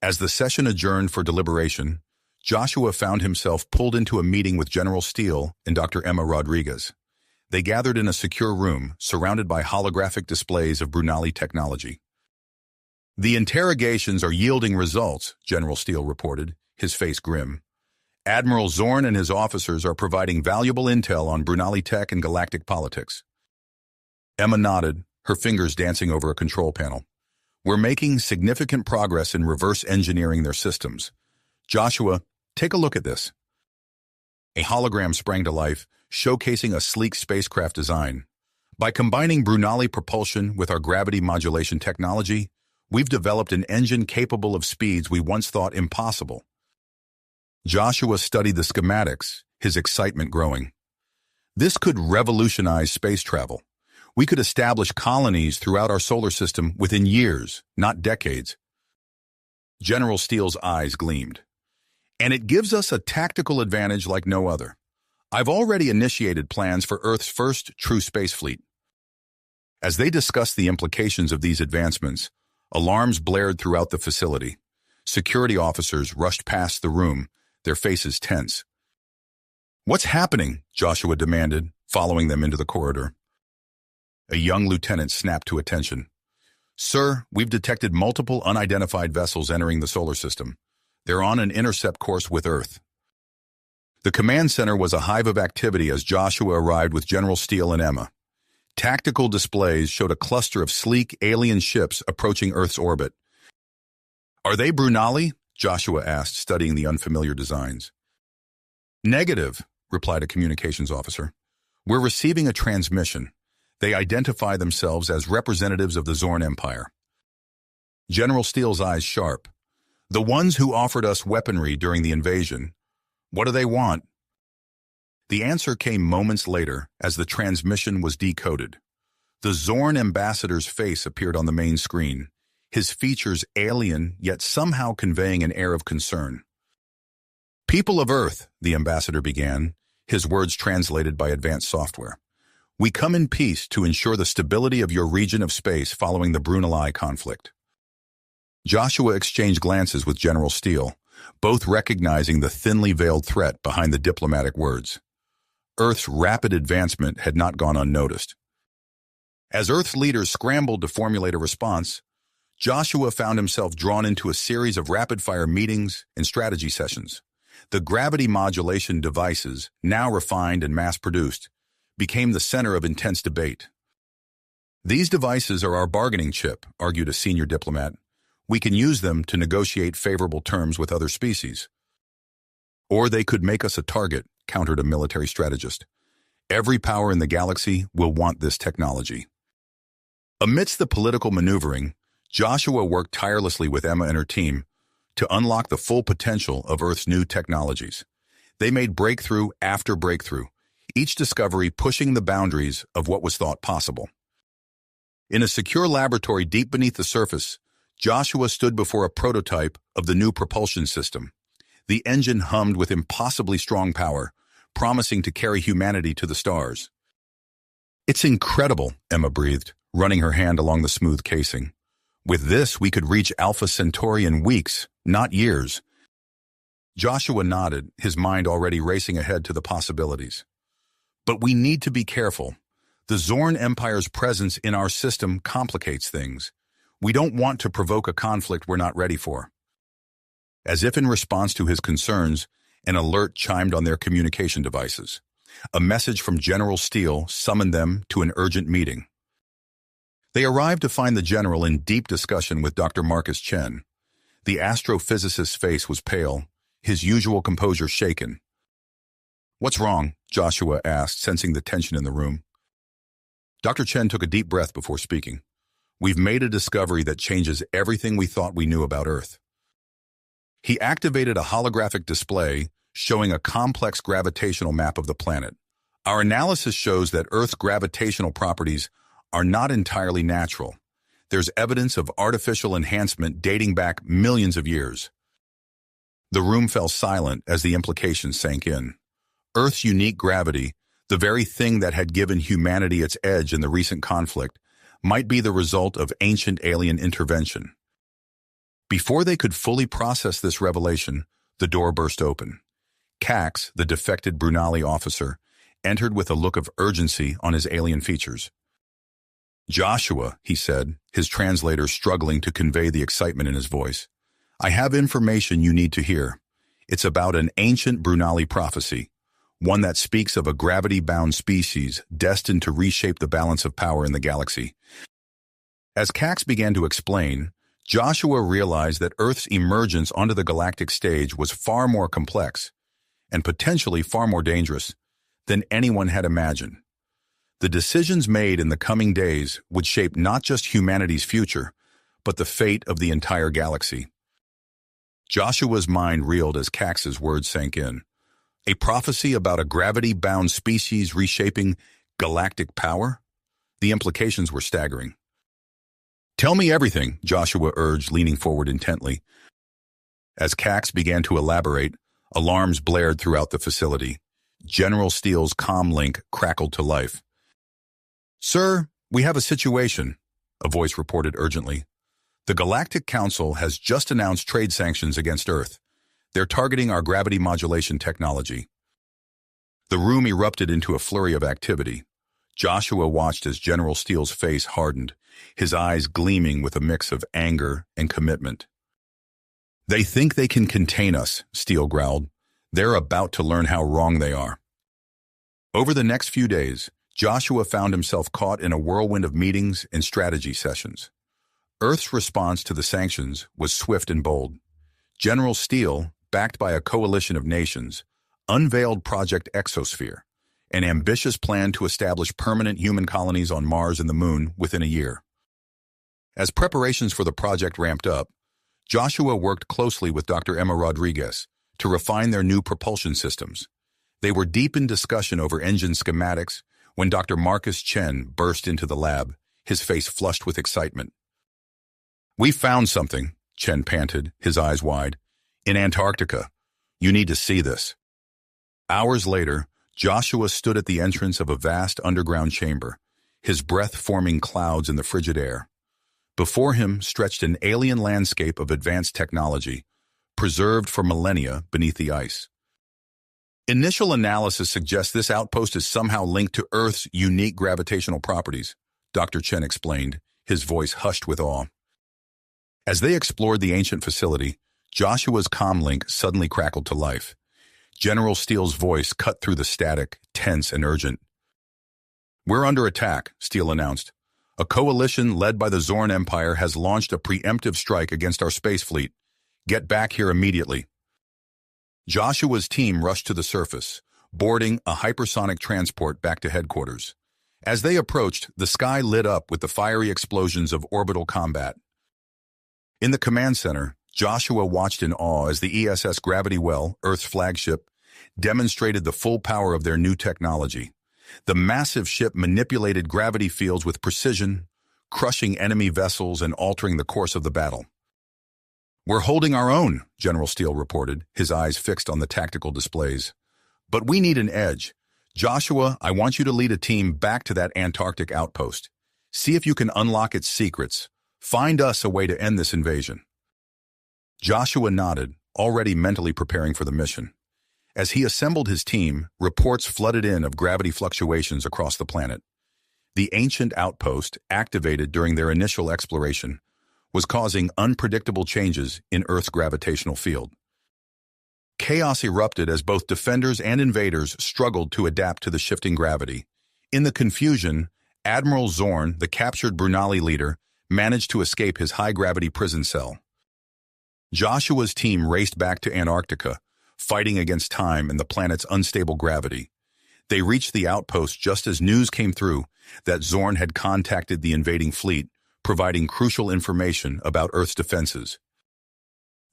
As the session adjourned for deliberation, Joshua found himself pulled into a meeting with General Steele and Dr. Emma Rodriguez. They gathered in a secure room, surrounded by holographic displays of Brunali technology. The interrogations are yielding results, General Steele reported, his face grim. Admiral Zorn and his officers are providing valuable intel on Brunali tech and galactic politics. Emma nodded, her fingers dancing over a control panel. We're making significant progress in reverse engineering their systems. Joshua, take a look at this. A hologram sprang to life, showcasing a sleek spacecraft design. By combining Brunali propulsion with our gravity modulation technology, we've developed an engine capable of speeds we once thought impossible. Joshua studied the schematics, his excitement growing. This could revolutionize space travel. We could establish colonies throughout our solar system within years, not decades. General Steele's eyes gleamed. And it gives us a tactical advantage like no other. I've already initiated plans for Earth's first true space fleet. As they discussed the implications of these advancements, alarms blared throughout the facility. Security officers rushed past the room, their faces tense. What's happening? Joshua demanded, following them into the corridor. A young lieutenant snapped to attention. Sir, we've detected multiple unidentified vessels entering the solar system. They're on an intercept course with Earth. The command center was a hive of activity as Joshua arrived with General Steele and Emma. Tactical displays showed a cluster of sleek alien ships approaching Earth's orbit. Are they Brunali? Joshua asked, studying the unfamiliar designs. Negative, replied a communications officer. We're receiving a transmission. They identify themselves as representatives of the Zorn Empire. General Steele's eyes sharp. The ones who offered us weaponry during the invasion. What do they want? The answer came moments later as the transmission was decoded. The Zorn ambassador's face appeared on the main screen, his features alien yet somehow conveying an air of concern. People of Earth, the ambassador began, his words translated by advanced software. We come in peace to ensure the stability of your region of space following the Brunali conflict. Joshua exchanged glances with General Steele, both recognizing the thinly veiled threat behind the diplomatic words. Earth's rapid advancement had not gone unnoticed. As Earth's leaders scrambled to formulate a response, Joshua found himself drawn into a series of rapid-fire meetings and strategy sessions. The gravity modulation devices, now refined and mass-produced, became the center of intense debate. "These devices are our bargaining chip," argued a senior diplomat. "We can use them to negotiate favorable terms with other species." "Or they could make us a target," countered a military strategist. "Every power in the galaxy will want this technology." Amidst the political maneuvering, Joshua worked tirelessly with Emma and her team to unlock the full potential of Earth's new technologies. They made breakthrough after breakthrough, each discovery pushing the boundaries of what was thought possible. In a secure laboratory deep beneath the surface, Joshua stood before a prototype of the new propulsion system. The engine hummed with impossibly strong power, promising to carry humanity to the stars. "It's incredible," Emma breathed, running her hand along the smooth casing. "With this, we could reach Alpha Centauri in weeks, not years." Joshua nodded, his mind already racing ahead to the possibilities. "But we need to be careful. The Zorn Empire's presence in our system complicates things. We don't want to provoke a conflict we're not ready for." As if in response to his concerns, an alert chimed on their communication devices. A message from General Steele summoned them to an urgent meeting. They arrived to find the general in deep discussion with Dr. Marcus Chen. The astrophysicist's face was pale, his usual composure shaken. "What's wrong?" Joshua asked, sensing the tension in the room. Dr. Chen took a deep breath before speaking. "We've made a discovery that changes everything we thought we knew about Earth." He activated a holographic display showing a complex gravitational map of the planet. "Our analysis shows that Earth's gravitational properties are not entirely natural. There's evidence of artificial enhancement dating back millions of years." The room fell silent as the implications sank in. Earth's unique gravity, the very thing that had given humanity its edge in the recent conflict, might be the result of ancient alien intervention. Before they could fully process this revelation, the door burst open. Cax, the defected Brunali officer, entered with a look of urgency on his alien features. "Joshua," he said, his translator struggling to convey the excitement in his voice, "I have information you need to hear. It's about an ancient Brunali prophecy, one that speaks of a gravity-bound species destined to reshape the balance of power in the galaxy." As Cax began to explain, Joshua realized that Earth's emergence onto the galactic stage was far more complex, and potentially far more dangerous, than anyone had imagined. The decisions made in the coming days would shape not just humanity's future, but the fate of the entire galaxy. Joshua's mind reeled as Cax's words sank in. A prophecy about a gravity-bound species reshaping galactic power? The implications were staggering. "Tell me everything," Joshua urged, leaning forward intently. As Cax began to elaborate, alarms blared throughout the facility. General Steele's comm link crackled to life. "Sir, we have a situation," a voice reported urgently. "The Galactic Council has just announced trade sanctions against Earth. They're targeting our gravity modulation technology." The room erupted into a flurry of activity. Joshua watched as General Steele's face hardened, his eyes gleaming with a mix of anger and commitment. "They think they can contain us," Steele growled. "They're about to learn how wrong they are." Over the next few days, Joshua found himself caught in a whirlwind of meetings and strategy sessions. Earth's response to the sanctions was swift and bold. General Steele, backed by a coalition of nations, unveiled Project Exosphere, an ambitious plan to establish permanent human colonies on Mars and the Moon within a year. As preparations for the project ramped up, Joshua worked closely with Dr. Emma Rodriguez to refine their new propulsion systems. They were deep in discussion over engine schematics when Dr. Marcus Chen burst into the lab, his face flushed with excitement. "We found something," Chen panted, his eyes wide. "In Antarctica. You need to see this." Hours later, Joshua stood at the entrance of a vast underground chamber, his breath forming clouds in the frigid air. Before him stretched an alien landscape of advanced technology, preserved for millennia beneath the ice. Initial analysis suggests this outpost is somehow linked to Earth's unique gravitational properties, Dr. Chen explained, his voice hushed with awe. As they explored the ancient facility, Joshua's comlink suddenly crackled to life, General Steele's voice cut through the static, tense and urgent. "We're under attack," Steele announced. "A coalition led by the Zorn Empire has launched a preemptive strike against our space fleet. Get back here immediately." Joshua's team rushed to the surface, boarding a hypersonic transport back to headquarters. As they approached, the sky lit up with the fiery explosions of orbital combat. In the command center, Joshua watched in awe as the ESS Gravity Well, Earth's flagship, demonstrated the full power of their new technology. The massive ship manipulated gravity fields with precision, crushing enemy vessels and altering the course of the battle. "We're holding our own," General Steele reported, his eyes fixed on the tactical displays. "But we need an edge. Joshua, I want you to lead a team back to that Antarctic outpost. See if you can unlock its secrets. Find us a way to end this invasion." Joshua nodded, already mentally preparing for the mission. As he assembled his team, reports flooded in of gravity fluctuations across the planet. The ancient outpost, activated during their initial exploration, was causing unpredictable changes in Earth's gravitational field. Chaos erupted as both defenders and invaders struggled to adapt to the shifting gravity. In the confusion, Admiral Zorn, the captured Brunali leader, managed to escape his high-gravity prison cell. Joshua's team raced back to Antarctica, fighting against time and the planet's unstable gravity. They reached the outpost just as news came through that Zorn had contacted the invading fleet, providing crucial information about Earth's defenses.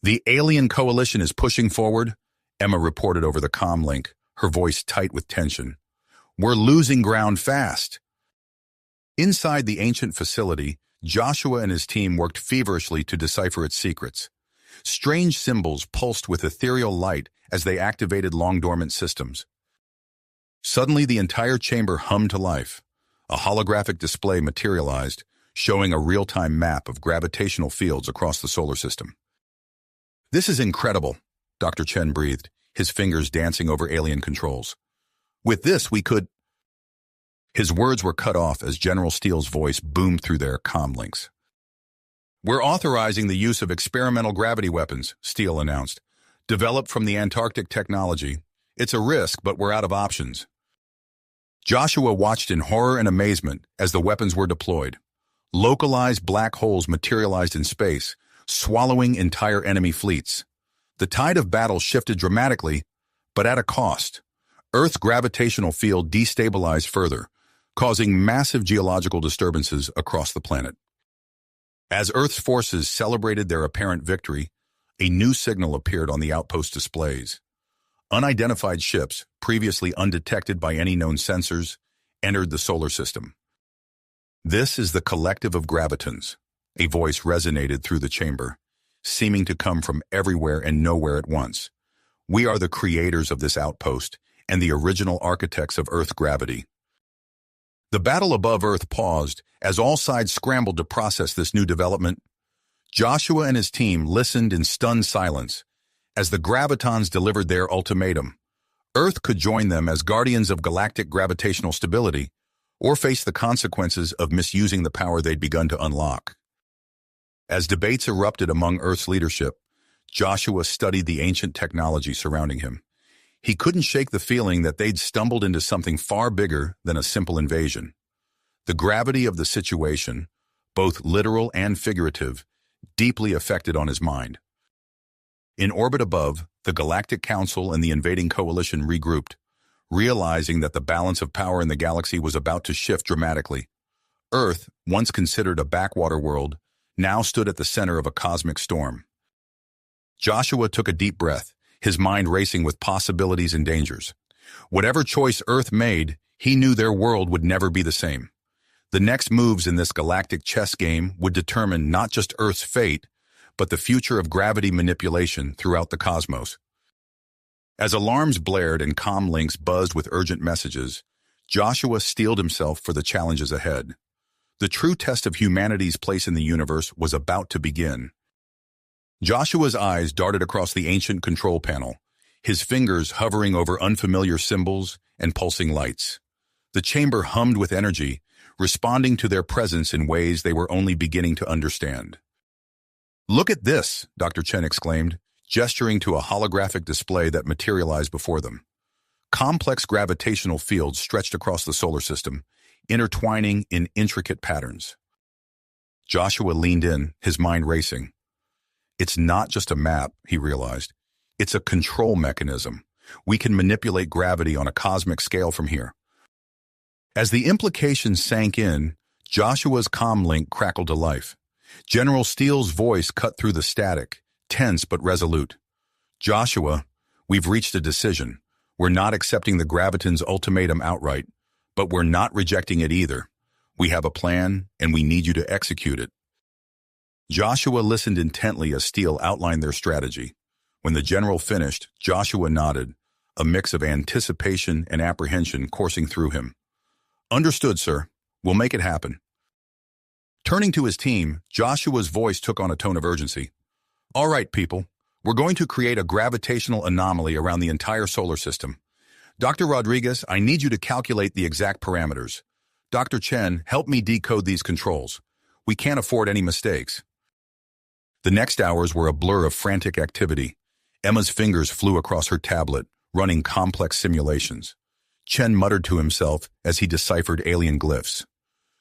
"The alien coalition is pushing forward," Emma reported over the comm link, her voice tight with tension. "We're losing ground fast." Inside the ancient facility, Joshua and his team worked feverishly to decipher its secrets. Strange symbols pulsed with ethereal light as they activated long-dormant systems. Suddenly, the entire chamber hummed to life. A holographic display materialized, showing a real-time map of gravitational fields across the solar system. "This is incredible," Dr. Chen breathed, his fingers dancing over alien controls. "With this, we could—" His words were cut off as General Steele's voice boomed through their comm links. "We're authorizing the use of experimental gravity weapons," Steele announced. "Developed from the Antarctic technology. It's a risk, but we're out of options." Joshua watched in horror and amazement as the weapons were deployed. Localized black holes materialized in space, swallowing entire enemy fleets. The tide of battle shifted dramatically, but at a cost. Earth's gravitational field destabilized further, causing massive geological disturbances across the planet. As Earth's forces celebrated their apparent victory, a new signal appeared on the outpost displays. Unidentified ships, previously undetected by any known sensors, entered the solar system. "This is the collective of gravitons," a voice resonated through the chamber, seeming to come from everywhere and nowhere at once. "We are the creators of this outpost and the original architects of Earth's gravity." The battle above Earth paused as all sides scrambled to process this new development. Joshua and his team listened in stunned silence as the gravitons delivered their ultimatum. Earth could join them as guardians of galactic gravitational stability or face the consequences of misusing the power they'd begun to unlock. As debates erupted among Earth's leadership, Joshua studied the ancient technology surrounding him. He couldn't shake the feeling that they'd stumbled into something far bigger than a simple invasion. The gravity of the situation, both literal and figurative, deeply affected on his mind. In orbit above, the Galactic Council and the invading coalition regrouped, realizing that the balance of power in the galaxy was about to shift dramatically. Earth, once considered a backwater world, now stood at the center of a cosmic storm. Joshua took a deep breath, his mind racing with possibilities and dangers. Whatever choice Earth made, he knew their world would never be the same. The next moves in this galactic chess game would determine not just Earth's fate, but the future of gravity manipulation throughout the cosmos. As alarms blared and comm links buzzed with urgent messages, Joshua steeled himself for the challenges ahead. The true test of humanity's place in the universe was about to begin. Joshua's eyes darted across the ancient control panel, his fingers hovering over unfamiliar symbols and pulsing lights. The chamber hummed with energy, responding to their presence in ways they were only beginning to understand. "Look at this," Dr. Chen exclaimed, gesturing to a holographic display that materialized before them. Complex gravitational fields stretched across the solar system, intertwining in intricate patterns. Joshua leaned in, his mind racing. It's not just a map, he realized. It's a control mechanism. We can manipulate gravity on a cosmic scale from here. As the implications sank in, Joshua's comlink crackled to life. General Steele's voice cut through the static, tense but resolute. Joshua, we've reached a decision. We're not accepting the Graviton's ultimatum outright, but we're not rejecting it either. We have a plan, and we need you to execute it. Joshua listened intently as Steele outlined their strategy. When the general finished, Joshua nodded, a mix of anticipation and apprehension coursing through him. Understood, sir. We'll make it happen. Turning to his team, Joshua's voice took on a tone of urgency. All right, people. We're going to create a gravitational anomaly around the entire solar system. Dr. Rodriguez, I need you to calculate the exact parameters. Dr. Chen, help me decode these controls. We can't afford any mistakes. The next hours were a blur of frantic activity. Emma's fingers flew across her tablet, running complex simulations. Chen muttered to himself as he deciphered alien glyphs.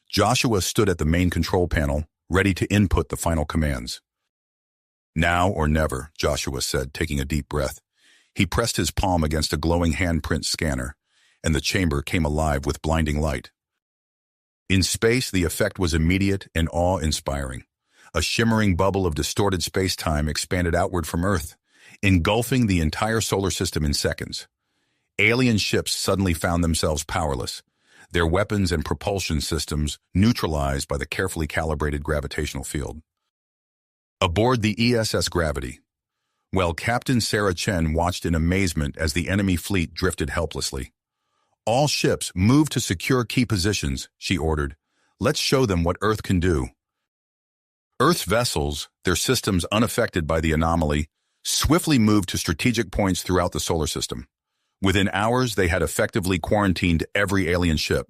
Joshua stood at the main control panel, ready to input the final commands. Now or never, Joshua said, taking a deep breath. He pressed his palm against a glowing handprint scanner, and the chamber came alive with blinding light. In space, the effect was immediate and awe-inspiring. A shimmering bubble of distorted space-time expanded outward from Earth, engulfing the entire solar system in seconds. Alien ships suddenly found themselves powerless, their weapons and propulsion systems neutralized by the carefully calibrated gravitational field. Aboard the ESS Gravity, Captain Sarah Chen watched in amazement as the enemy fleet drifted helplessly. All ships move to secure key positions, she ordered. Let's show them what Earth can do. Earth's vessels, their systems unaffected by the anomaly, swiftly moved to strategic points throughout the solar system. Within hours, they had effectively quarantined every alien ship.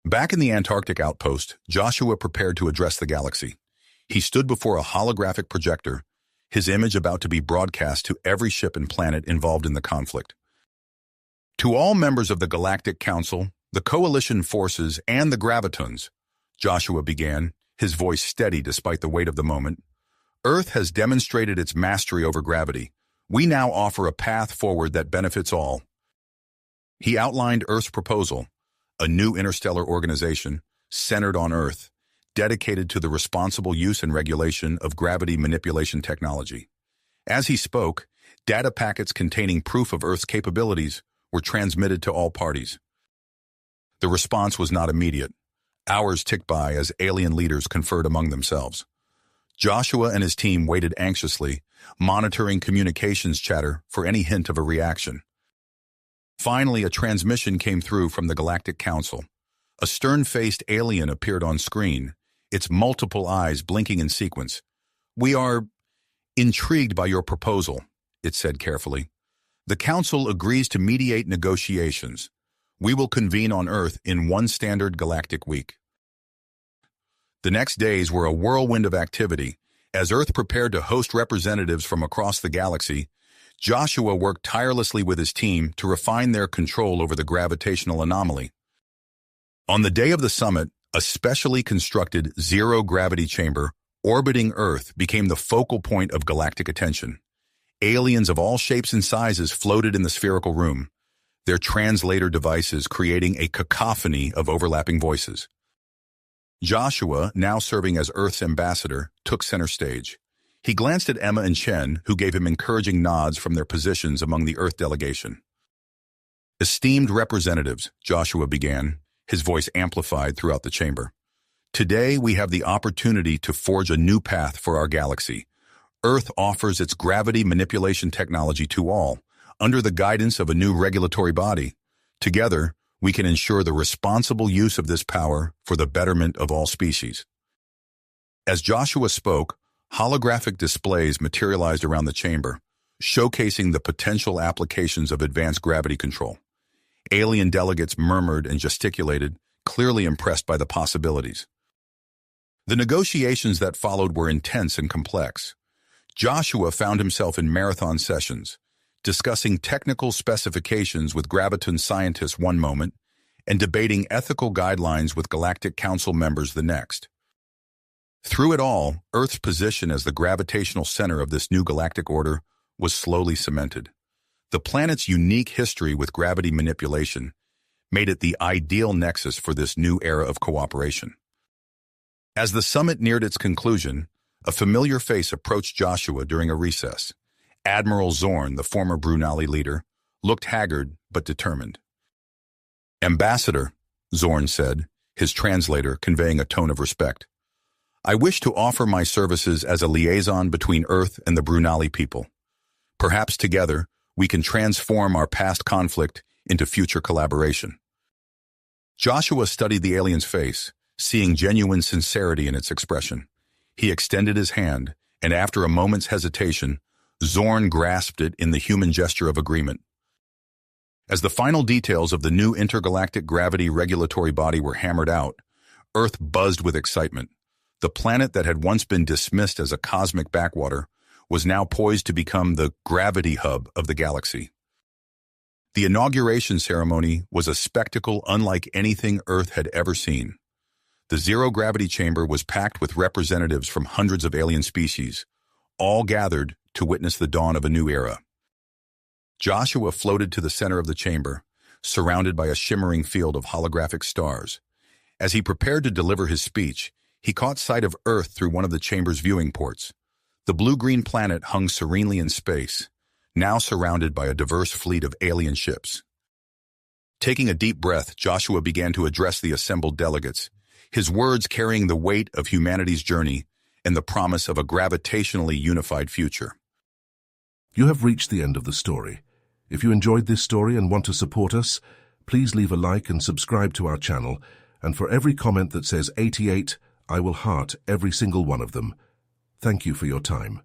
Back in the Antarctic outpost, Joshua prepared to address the galaxy. He stood before a holographic projector, his image about to be broadcast to every ship and planet involved in the conflict. To all members of the Galactic Council, the Coalition forces, and the Gravitons, Joshua began, his voice steady despite the weight of the moment. Earth has demonstrated its mastery over gravity. We now offer a path forward that benefits all. He outlined Earth's proposal, a new interstellar organization centered on Earth, dedicated to the responsible use and regulation of gravity manipulation technology. As he spoke, data packets containing proof of Earth's capabilities were transmitted to all parties. The response was not immediate. Hours ticked by as alien leaders conferred among themselves. Joshua and his team waited anxiously, monitoring communications chatter for any hint of a reaction. Finally, a transmission came through from the Galactic Council. A stern-faced alien appeared on screen, its multiple eyes blinking in sequence. "We are intrigued by your proposal," it said carefully. "The Council agrees to mediate negotiations. We will convene on Earth in one standard galactic week." The next days were a whirlwind of activity. As Earth prepared to host representatives from across the galaxy, Joshua worked tirelessly with his team to refine their control over the gravitational anomaly. On the day of the summit, a specially constructed zero-gravity chamber orbiting Earth became the focal point of galactic attention. Aliens of all shapes and sizes floated in the spherical room, their translator devices creating a cacophony of overlapping voices. Joshua, now serving as Earth's ambassador, took center stage. He glanced at Emma and Chen, who gave him encouraging nods from their positions among the Earth delegation. "Esteemed representatives," Joshua began, his voice amplified throughout the chamber. "Today we have the opportunity to forge a new path for our galaxy. Earth offers its gravity manipulation technology to all, under the guidance of a new regulatory body. Together, we can ensure the responsible use of this power for the betterment of all species." As Joshua spoke, holographic displays materialized around the chamber, showcasing the potential applications of advanced gravity control. Alien delegates murmured and gesticulated, clearly impressed by the possibilities. The negotiations that followed were intense and complex. Joshua found himself in marathon sessions, discussing technical specifications with graviton scientists one moment and debating ethical guidelines with Galactic Council members the next. Through it all, Earth's position as the gravitational center of this new galactic order was slowly cemented. The planet's unique history with gravity manipulation made it the ideal nexus for this new era of cooperation. As the summit neared its conclusion, a familiar face approached Joshua during a recess. Admiral Zorn, the former Brunali leader, looked haggard but determined. "Ambassador," Zorn said, his translator conveying a tone of respect, "I wish to offer my services as a liaison between Earth and the Brunali people. Perhaps together, we can transform our past conflict into future collaboration." Joshua studied the alien's face, seeing genuine sincerity in its expression. He extended his hand, and after a moment's hesitation, Zorn grasped it in the human gesture of agreement. As the final details of the new intergalactic gravity regulatory body were hammered out, Earth buzzed with excitement. The planet that had once been dismissed as a cosmic backwater was now poised to become the gravity hub of the galaxy. The inauguration ceremony was a spectacle unlike anything Earth had ever seen. The zero-gravity chamber was packed with representatives from hundreds of alien species, all gathered to witness the dawn of a new era. Joshua floated to the center of the chamber, surrounded by a shimmering field of holographic stars. As he prepared to deliver his speech, he caught sight of Earth through one of the chamber's viewing ports. The blue-green planet hung serenely in space, now surrounded by a diverse fleet of alien ships. Taking a deep breath, Joshua began to address the assembled delegates, his words carrying the weight of humanity's journey and the promise of a gravitationally unified future. You have reached the end of the story. If you enjoyed this story and want to support us, please leave a like and subscribe to our channel, and for every comment that says 88, I will heart every single one of them. Thank you for your time.